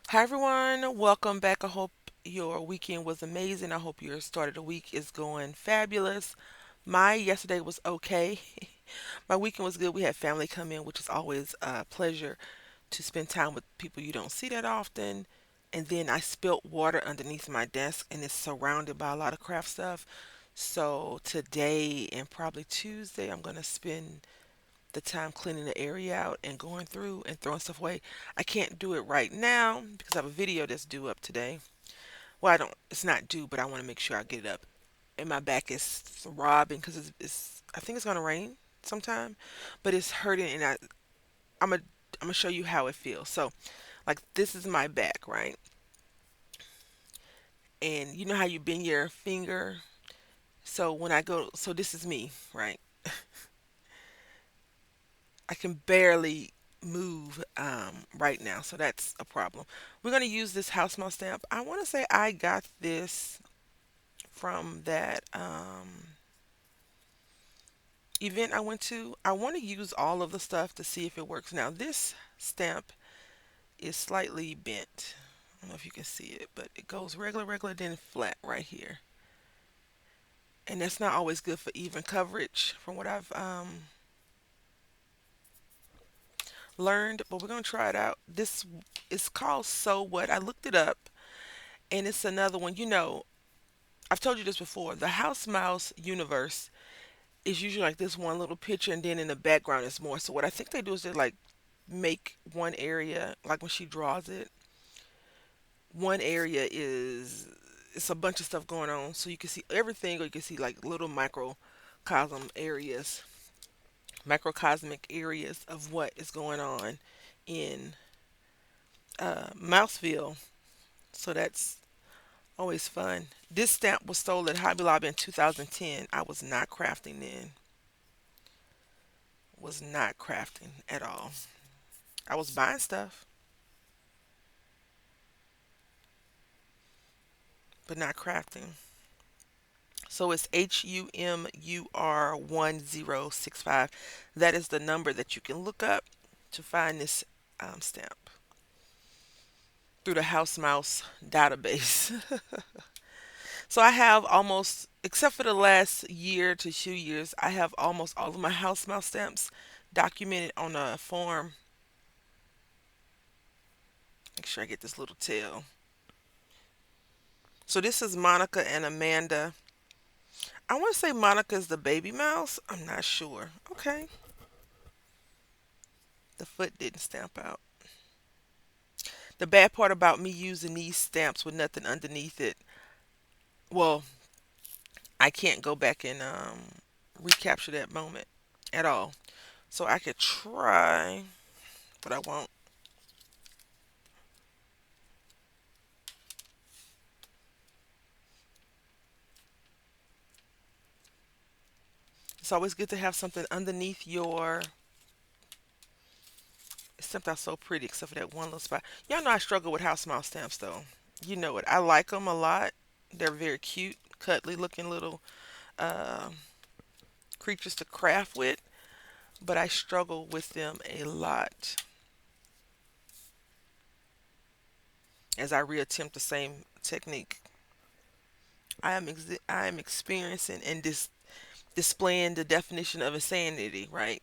Hi everyone, welcome back. I hope your weekend was amazing. I hope your start of the week is going fabulous. My yesterday was okay. My weekend was good. We had family come in, which is always a pleasure to spend time with people you don't see that often. And then I spilt water underneath my desk and it's surrounded by a lot of craft stuff. So today and probably Tuesday, I'm going to spend the time cleaning the area out and going through and throwing stuff away. I can't do it right now because I have a video that's due up today. Well, I don't, it's not due, but I want to make sure I get it up. And my back is throbbing because I think it's going to rain sometime, but it's hurting and I'm going to I'm gonna show you how it feels. So, like this is my back, right? And you know how you bend your finger. So when I go, so this is me, right? I can barely move right now, so that's a problem. We're going to use this house mouse stamp. I want to say I got this from that event I went to. I want to use all of the stuff to see if it works. Now, this stamp is slightly bent. I don't know if you can see it, but it goes regular, regular, then flat right here. And that's not always good for even coverage from what I've learned, but we're going to try it out. This is called So What. I looked it up and it's another one. I've told you this before. The house mouse universe is usually like this one little picture, and then in the background is more. So what I think they do is they like make one area, like when she draws it, one area is it's a bunch of stuff going on, so you can see everything, or you can see like little microcosmic areas of what is going on in Mouseville. So that's always fun. This stamp was sold at Hobby Lobby in 2010. I was not crafting then. Was not crafting at all. I was buying stuff, but not crafting. So it's HUMUR1065. That is the number that you can look up to find this stamp through the House Mouse database. So I have almost, except for the last year to 2 years, I have almost all of my House Mouse stamps documented on a form. Make sure I get this little tail. So this is Monica and Amanda. I want to say Monica's the baby mouse. I'm not sure. Okay. The foot didn't stamp out. The bad part about me using these stamps with nothing underneath it, well, I can't go back and recapture that moment at all. So I could try, but I won't. It's always good to have something underneath your. It stamped out so pretty, except for that one little spot. Y'all know I struggle with house mouse stamps, though. You know it. I like them a lot. They're very cute, cuddly looking little uh, creatures to craft with, but I struggle with them a lot as I reattempt the same technique. I am experiencing and displaying the definition of insanity, right?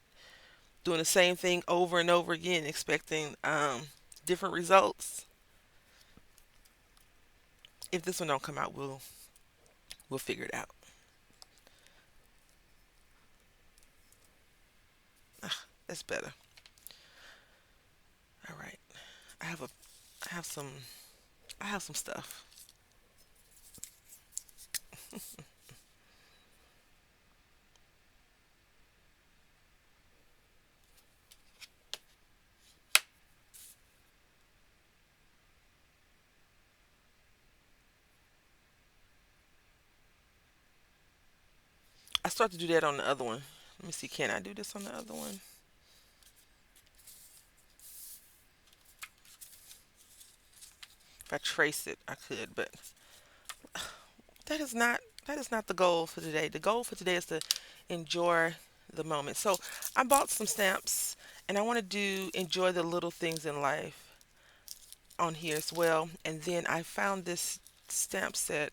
Doing the same thing over and over again, expecting different results. If this one don't come out, we'll figure it out. That's better. All right. I have a I have some I have some stuff. I start to do that on the other one. Let me see. Can I do this on the other one? If I trace it, I could, but that is not that is not the goal for today. The goal for today is to enjoy the moment. So I bought some stamps, and I want to do enjoy the little things in life. on here as well. And then I found this stamp set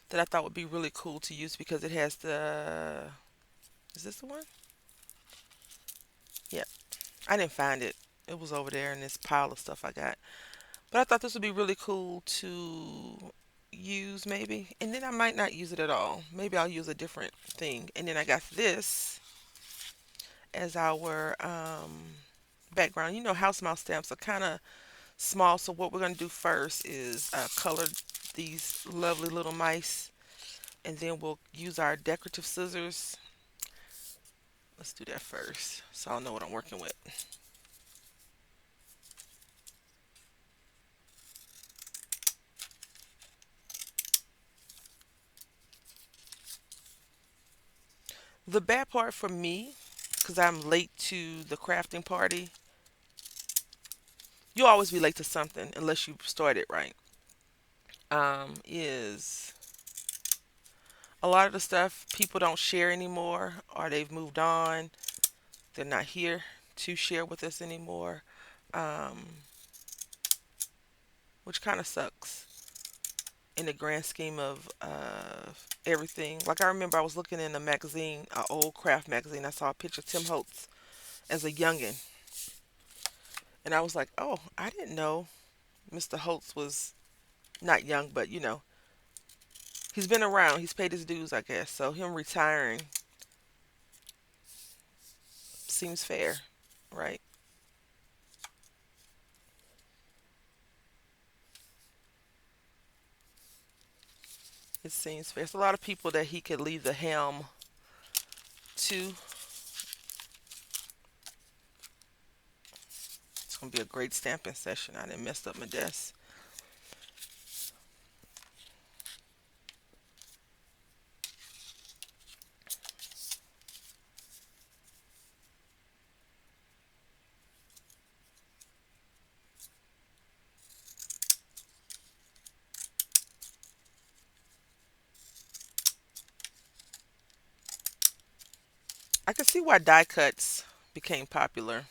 that I thought would be really cool to use because it has the. Is this the one? Yep. I didn't find it. It was over there in this pile of stuff I got. But I thought this would be really cool to use maybe. And then I might not use it at all. Maybe I'll use a different thing. And then I got this as our background. You know, house mouse stamps are kind of small. So what we're going to do first is color these lovely little mice. And then we'll use our decorative scissors. Let's do that first so I'll know what I'm working with. The bad part for me, because I'm late to the crafting party, you'll always be late to something unless you start it right. Is a lot of the stuff people don't share anymore, or they've moved on. They're not here to share with us anymore, um, which kind of sucks in the grand scheme of everything. Like I remember I was looking in a magazine, an old craft magazine. I saw a picture of Tim Holtz as a youngin, and I was like, oh, I didn't know Mr. Holtz was not young, but he's been around. He's paid his dues, I guess. So him retiring seems fair, right? It seems fair. There's a lot of people that he could leave the helm to. It's gonna be a great stamping session. I didn't mess up my desk. I can see why die cuts became popular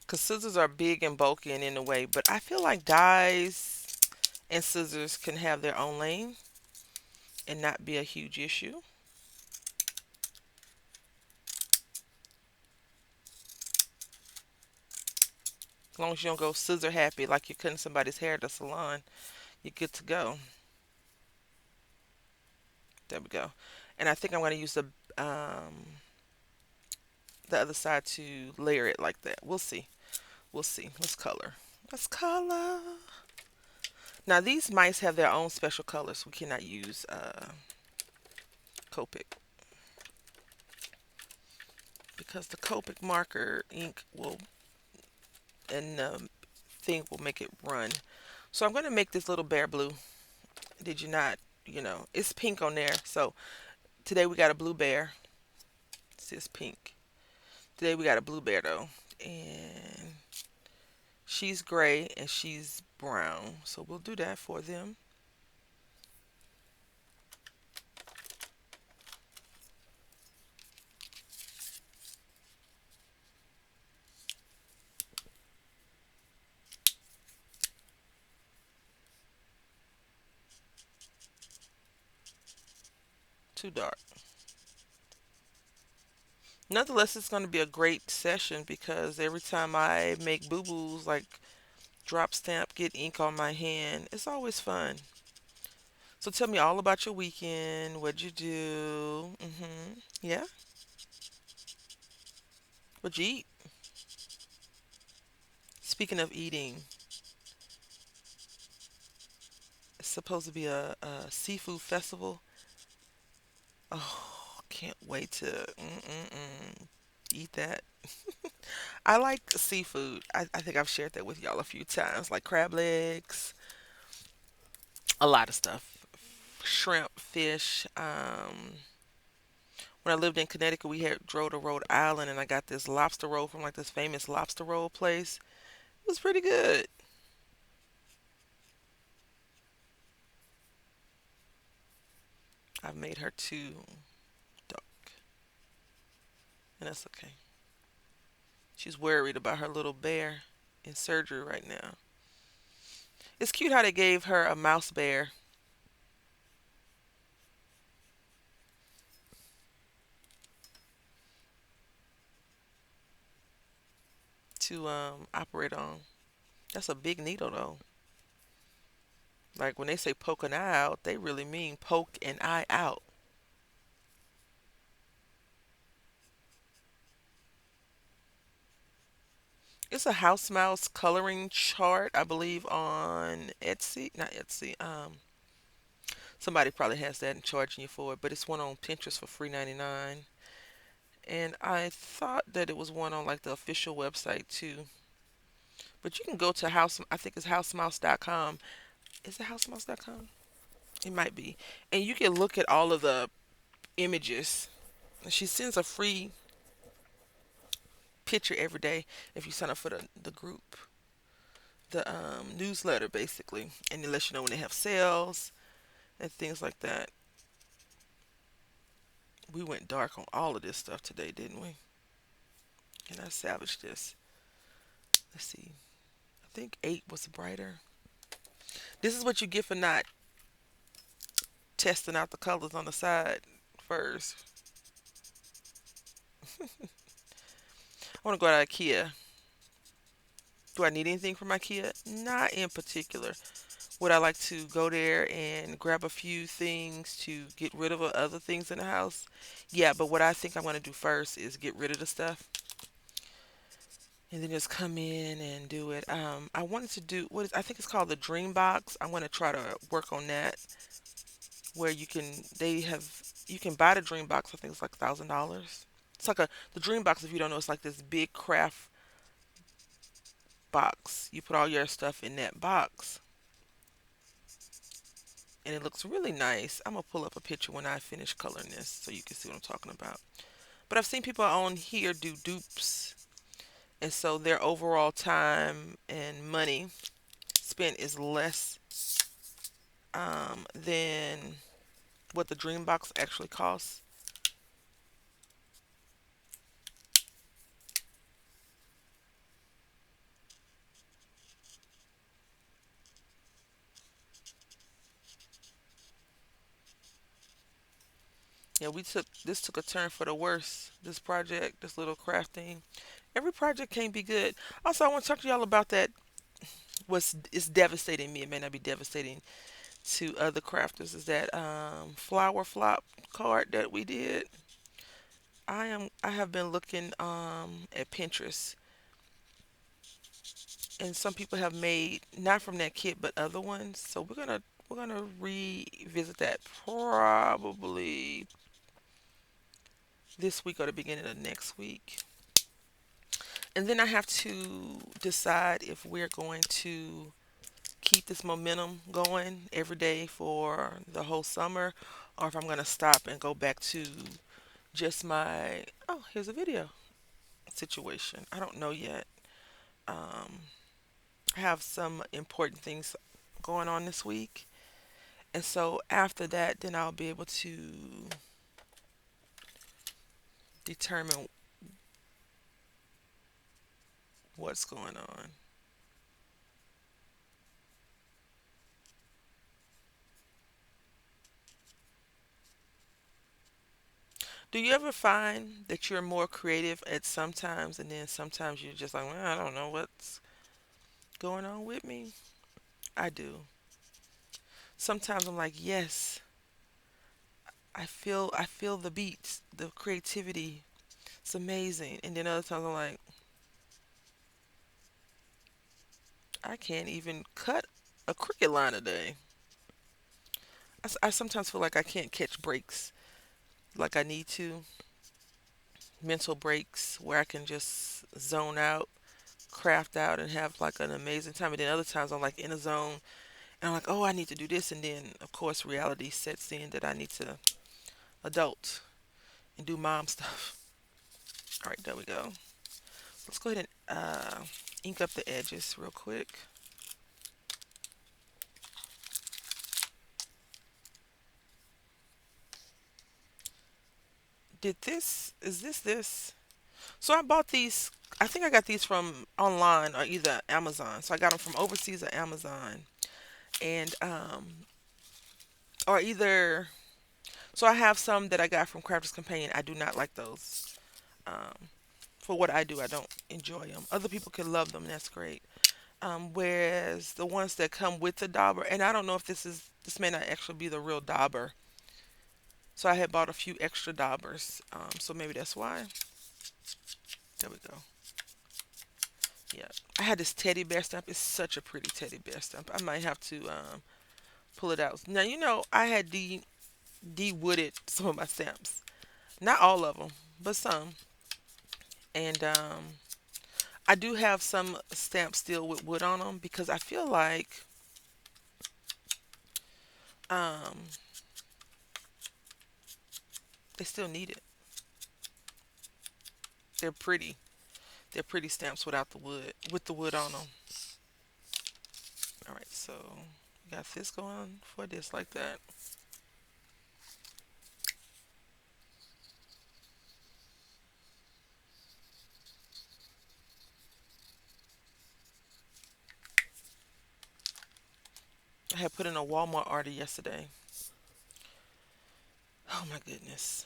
because scissors are big and bulky and in the way. But I feel like dies and scissors can have their own lane and not be a huge issue. As long as you don't go scissor happy like you're cutting somebody's hair at the salon, you're good to go. There we go. And I think I'm going to use the other side to layer it like that. We'll see. We'll see. Let's color. Let's color. Now these mice have their own special colors. We cannot use Copic because the Copic marker ink will and thing will make it run. So I'm going to make this little bear blue. Did you not? It's pink on there. So today we got a blue bear. It says pink. Today we got a blue bear though, and she's gray and she's brown. So we'll do that for them. Too dark. Nonetheless, it's going to be a great session because every time I make boo boos, like drop stamp, get ink on my hand, it's always fun. So tell me all about your weekend. What'd you do? Yeah? What'd you eat? Speaking of eating, it's supposed to be a seafood festival. Oh, can't wait to eat that. I like seafood. I think I've shared that with y'all a few times, like crab legs, a lot of stuff. Shrimp, fish. When I lived in Connecticut, we had drove to Rhode Island, and I got this lobster roll from like this famous lobster roll place. It was pretty good. I've made her two. and that's okay. She's worried about her little bear in surgery right now. It's cute how they gave her a mouse bear to operate on. That's a big needle though. Like when they say poke an eye out, they really mean poke an eye out. It's a house mouse coloring chart, I believe, on Etsy. Not Etsy. Somebody probably has that and charging you for it, but it's one on Pinterest for free 99. And I thought that it was one on like the official website too. But you can go to house. I think it's housemouse.com. Is it housemouse.com? It might be. And you can look at all of the images. She sends a free picture every day if you sign up for the group, the newsletter basically, and it lets you know when they have sales and things like that. We went dark on all of this stuff today, didn't we? And I salvaged this. Let's see. I think 8 was brighter. This is what you get for not testing out the colors on the side first. I want to go to IKEA. Do I need anything from IKEA? Not in particular. Would I like to go there and grab a few things to get rid of other things in the house? Yeah, but what I think I'm going to do first is get rid of the stuff and then just come in and do it. I wanted to do what is I think it's called the Dream Box. I'm going to try to work on that where you can buy the Dream Box. I think it's like $1,000. It's like a the Dream Box. If you don't know, it's like this big craft box. You put all your stuff in that box, and it looks really nice. I'm gonna pull up a picture when I finish coloring this so you can see what I'm talking about. But I've seen people on here do dupes, and so their overall time and money spent is less than what the Dream Box actually costs. Yeah, we took this took a turn for the worse. This project, this little crafting. Every project can't be good. Also, I want to talk to y'all about that. What's is devastating me. It may not be devastating to other crafters. Is that flower flop card that we did? I have been looking at Pinterest, and some people have made not from that kit but other ones. So we're gonna revisit that probably this week or the beginning of next week. And then I have to decide if we're going to keep this momentum going every day for the whole summer or if I'm going to stop and go back to just my, oh, here's a video situation. I don't know yet. Um, I have some important things going on this week. And so after that, then I'll be able to determine what's going on. Do you ever find that you're more creative at sometimes and then sometimes you're just like, well, I don't know what's going on with me? I do. Sometimes I'm like, yes, I feel the beats, the creativity. It's amazing. And then other times I'm like, I can't even cut a cricket line a day. I sometimes feel like I can't catch breaks like I need to, mental breaks where I can just zone out, craft out, and have like an amazing time. And then other times I'm like in a zone and I'm like, oh, I need to do this. And then, of course, reality sets in that I need to adult and do mom stuff. All right, there we go. Let's go ahead and ink up the edges real quick. Is this this? So I bought these. I think I got these from online or either Amazon. So I got them from overseas or Amazon, and or either. So I have some that I got from Crafter's Companion. I do not like those. Um, for what I do, I don't enjoy them. Other people can love them. That's great. Whereas the ones that come with the dauber, and I don't know if this may not actually be the real dauber. So I had bought a few extra daubers. So maybe that's why. There we go. Yeah, I had this teddy bear stamp. It's such a pretty teddy bear stamp. I might have to pull it out. Now I had de-wooded some of my stamps. Not all of them, but some. And I do have some stamps still with wood on them because I feel like um, they still need it. They're pretty. They're pretty stamps without the wood, with the wood on them. All right, so we got this going for this like that. I had put in a Walmart order yesterday. Oh my goodness.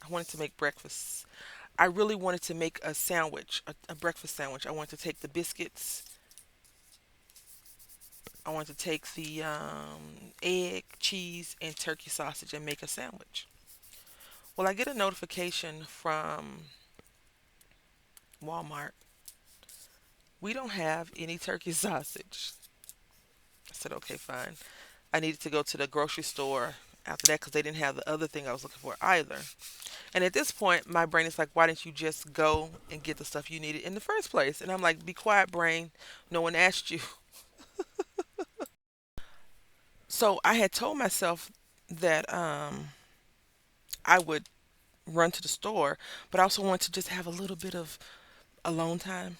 I wanted to make breakfast. I really wanted to make a sandwich, a breakfast sandwich. I wanted to take the biscuits. I wanted to take the egg, cheese, and turkey sausage and make a sandwich. Well, I get a notification from Walmart. We don't have any turkey sausage. I said, okay, fine. I needed to go to the grocery store after that because they didn't have the other thing I was looking for either. And at this point, my brain is like, why didn't you just go and get the stuff you needed in the first place? And I'm like, be quiet, brain. No one asked you. So I had told myself that I would run to the store, but I also wanted to just have a little bit of alone time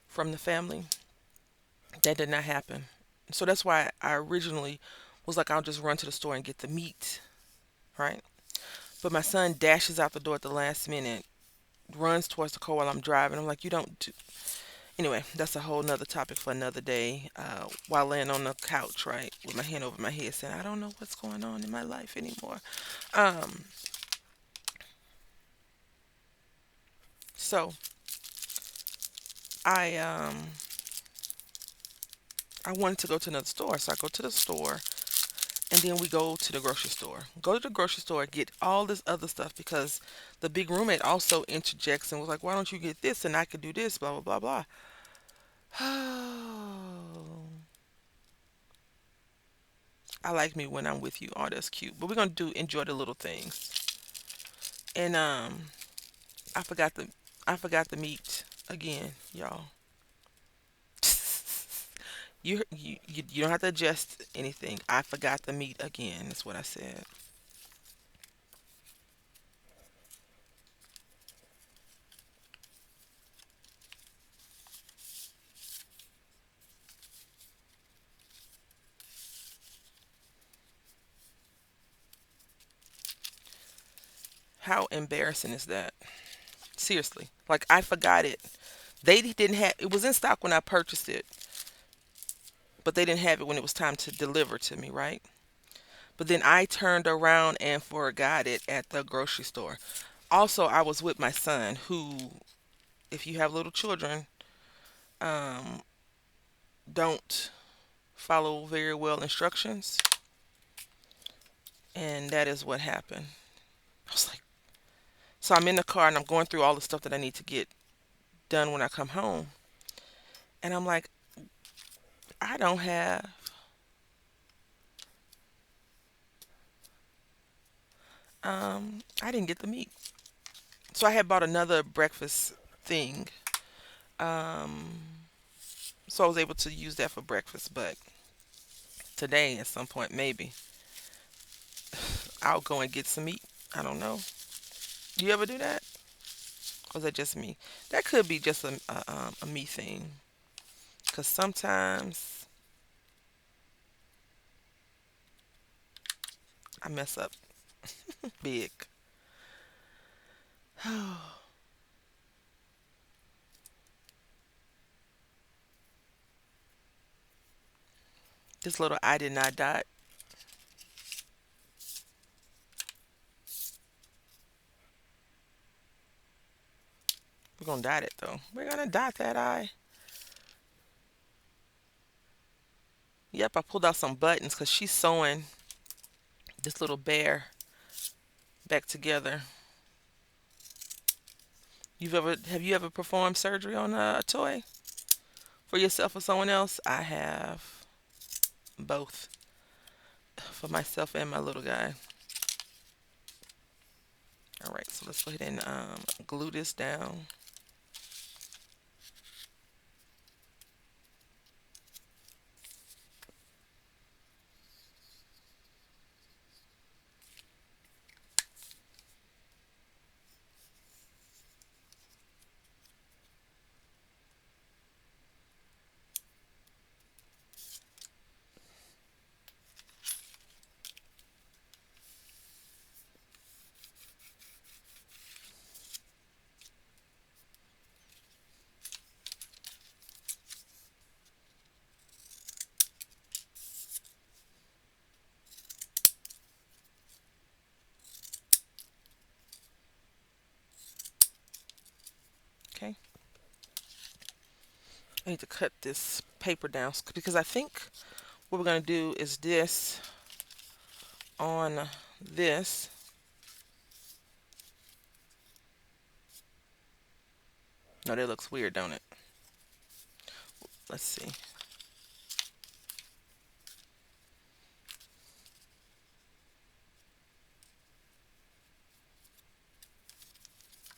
from the family. That did not happen. So that's why I originally was like, I'll just run to the store and get the meat, right? But my son dashes out the door at the last minute, runs towards the car while I'm driving. I'm like, you don't do. Anyway, that's a whole nother topic for another day. While laying on the couch, right, with my hand over my head, saying, I don't know what's going on in my life anymore. Um, so I I wanted to go to another store, so I go to the store, and then we go to the grocery store. Go to the grocery store, get all this other stuff because the big roommate also interjects and was like, "Why don't you get this and I could do this?" Blah blah blah blah. I like me when I'm with you. Oh, that's cute. But we're gonna do enjoy the little things. And I forgot the I forgot the meat again, y'all. You don't have to adjust anything. I forgot the meat again. That's what I said. How embarrassing is that? Seriously. Like I forgot it. They didn't have it was in stock when I purchased it, but they didn't have it when it was time to deliver to me, right? But then I turned around and forgot it at the grocery store. Also, I was with my son who, if you have little children, um, don't follow very well instructions, and that is what happened. I was like, so I'm in the car and I'm going through all the stuff that I need to get done when I come home, and I'm like, I don't have, I didn't get the meat. So I had bought another breakfast thing, um, so I was able to use that for breakfast. But today, at some point, maybe I'll go and get some meat. I don't know. Do you ever do that? Or is that just me? That could be just a me thing. Because sometimes I mess up big. This little I did not dot. We're gonna dot it though. We're gonna dot that I. Yep, I pulled out some buttons because she's sewing this little bear back together. Have you ever performed surgery on a toy for yourself or someone else? I have both for myself and my little guy. All right, so let's go ahead and glue this down. Okay, I need to cut this paper down because I think what we're gonna do is this on this. No, that looks weird, don't it? Let's see.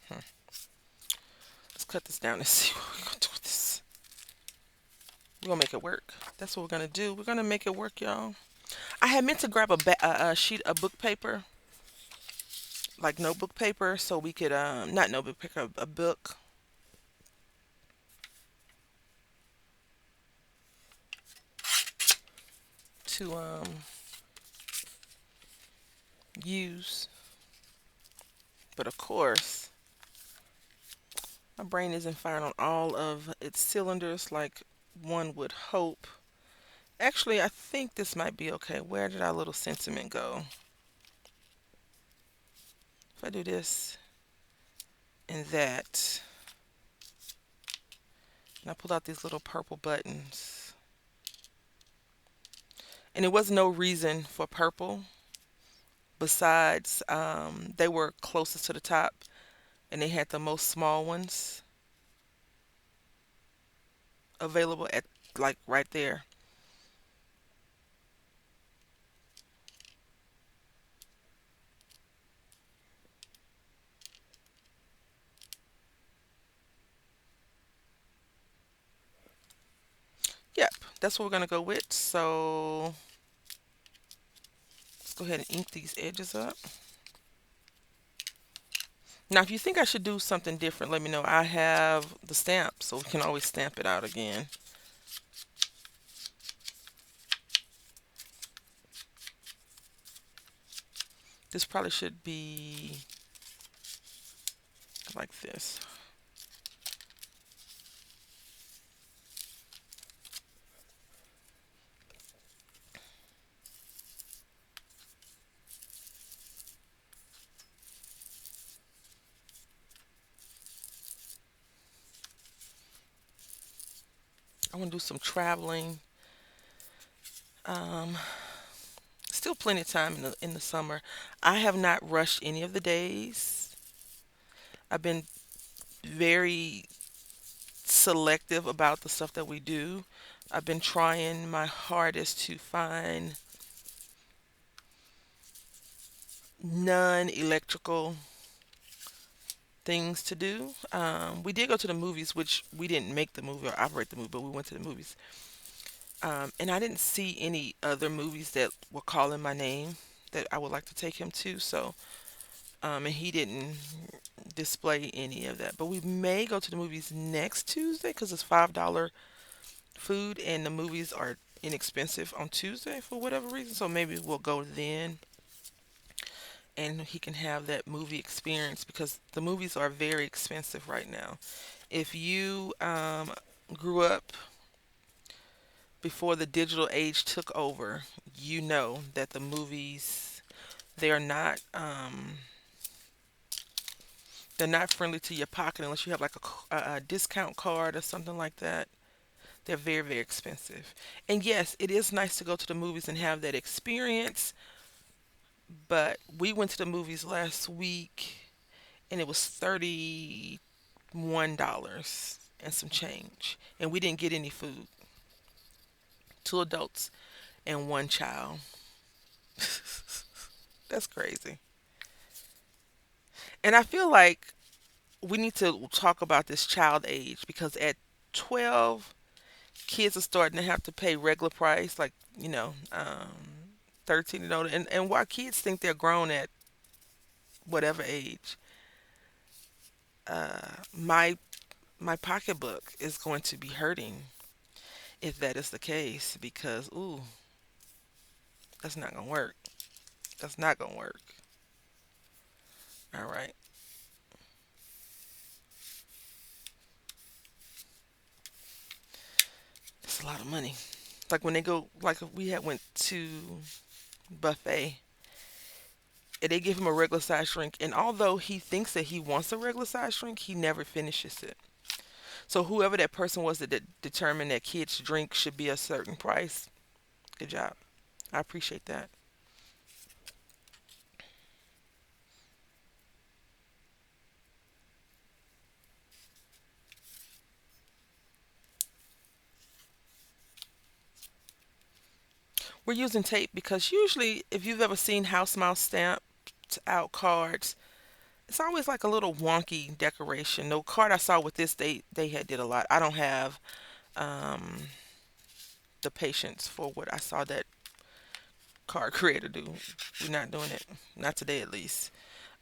Hmm. Let's cut this down and see what we're gonna do with this. We're gonna make it work. That's what we're gonna do. We're gonna make it work, y'all. I had meant to grab a sheet of book paper, like notebook paper, so we could not notebook paper, a book to use. But of course, my brain isn't firing on all of its cylinders like one would hope. Actually, I think this might be okay. Where did our little sentiment go? If I do this and that, and I pulled out these little purple buttons, and there was no reason for purple besides they were closest to the top and they had the most small ones available at like right there. Yep, that's what we're gonna go with. So let's go ahead and ink these edges up. Now, if you think I should do something different, let me know. I have the stamp, so we can always stamp it out again. This probably should be like this. I want to do some traveling. Um, Still plenty of time in the summer. I have not rushed any of the days. I've been very selective about the stuff that we do. I've been trying my hardest to find non-electrical things to do. We did go to the movies, which we didn't make the movie or operate the movie, but we went to the movies. And I didn't see any other movies that were calling my name that I would like to take him to. So, and he didn't display any of that. But we may go to the movies next Tuesday because it's $5 food and the movies are inexpensive on Tuesday for whatever reason. So maybe we'll go then and he can have that movie experience because the movies are very expensive right now. If you grew up before the digital age took over, you know that the movies, they are not they're not friendly to your pocket unless you have like a discount card or something like that. They're very, very expensive. And yes, it is nice to go to the movies and have that experience, but we went to the movies last week and it was $31 and some change. And we didn't get any food. Two adults and one child. That's crazy. And I feel like we need to talk about this child age because at 12, kids are starting to have to pay regular price, like, 13 and older. And while kids think they're grown at whatever age, my pocketbook is going to be hurting if that is the case because, ooh, that's not going to work. That's not going to work. All right. That's a lot of money. Like when they go, like if we had went to buffet and they give him a regular size drink, and although he thinks that he wants a regular size drink, he never finishes it. So whoever that person was that determined that kids' drink should be a certain price, good job. I appreciate that. We're using tape because usually, if you've ever seen house mouse stamped out cards, it's always like a little wonky decoration. No card I saw with this, they had did a lot. I don't have um, the patience for what I saw that card creator do. We're not doing it, not today at least.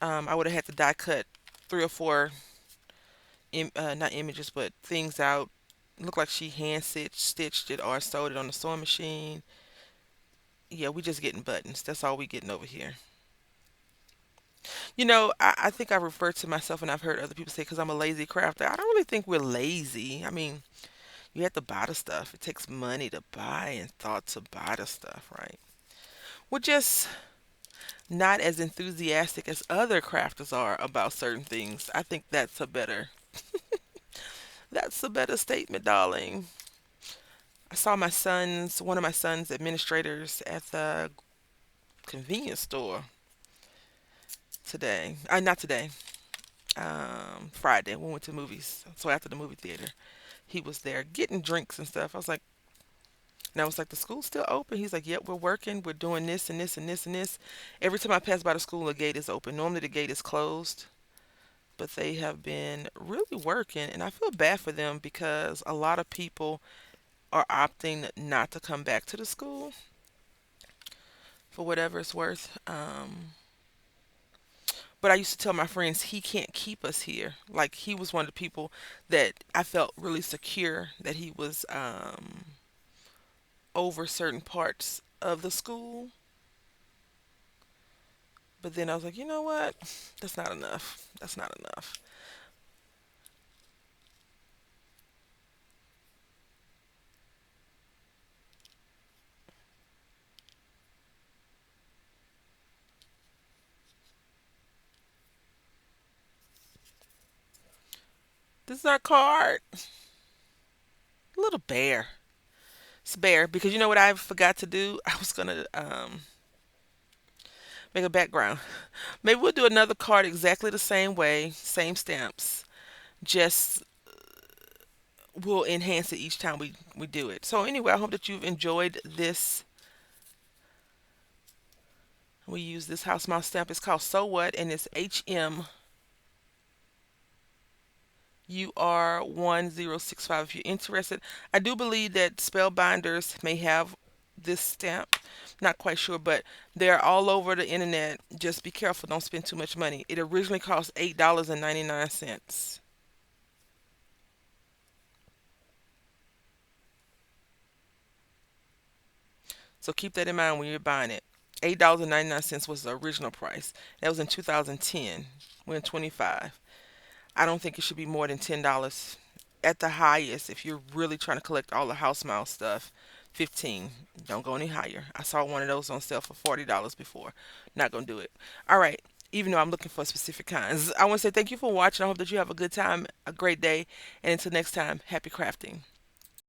I would have had to die cut three or four, not images, but things out. Looked like she hand stitched it or sewed it on the sewing machine. Yeah, we just getting buttons. That's all we getting over here. I think I refer to myself and I've heard other people say because I'm a lazy crafter. I don't really think we're lazy. I mean, you have to buy the stuff. It takes money to buy and thought to buy the stuff, right? We're just not as enthusiastic as other crafters are about certain things. I think that's a better statement, darling. I saw one of my son's administrators at the convenience store today. Not today. Friday. We went to movies. So after the movie theater, he was there getting drinks and stuff. And I was like, the school's still open? He's like, yep, we're working. We're doing this and this and this and this. Every time I pass by the school, the gate is open. Normally the gate is closed, but they have been really working. And I feel bad for them because a lot of people are opting not to come back to the school for whatever it's worth. But I used to tell my friends he can't keep us here. Like he was one of the people that I felt really secure that he was over certain parts of the school. But then I was like, you know what? That's not enough. That's not enough. This is our card. Little bear. It's bear because you know what I forgot to do? I was gonna make a background. Maybe we'll do another card exactly the same way, same stamps. Just we'll enhance it each time we do it. So anyway, I hope that you've enjoyed this. We use this house mouse stamp. It's called So What, and it's HMUR1065 if you're interested. I do believe that spellbinders may have this stamp. Not quite sure, but they're all over the internet. Just be careful. Don't spend too much money. It originally cost $8.99. So keep that in mind when you're buying it. $8.99 was the original price. That was in 2010. We're in 25. I don't think it should be more than $10 at the highest if you're really trying to collect all the house mouse stuff. 15. Don't go any higher. I saw one of those on sale for $40 before. Not gonna do it. All right. Even though I'm looking for specific kinds. I want to say thank you for watching. I hope that you have a good time, a great day, and until next time, happy crafting.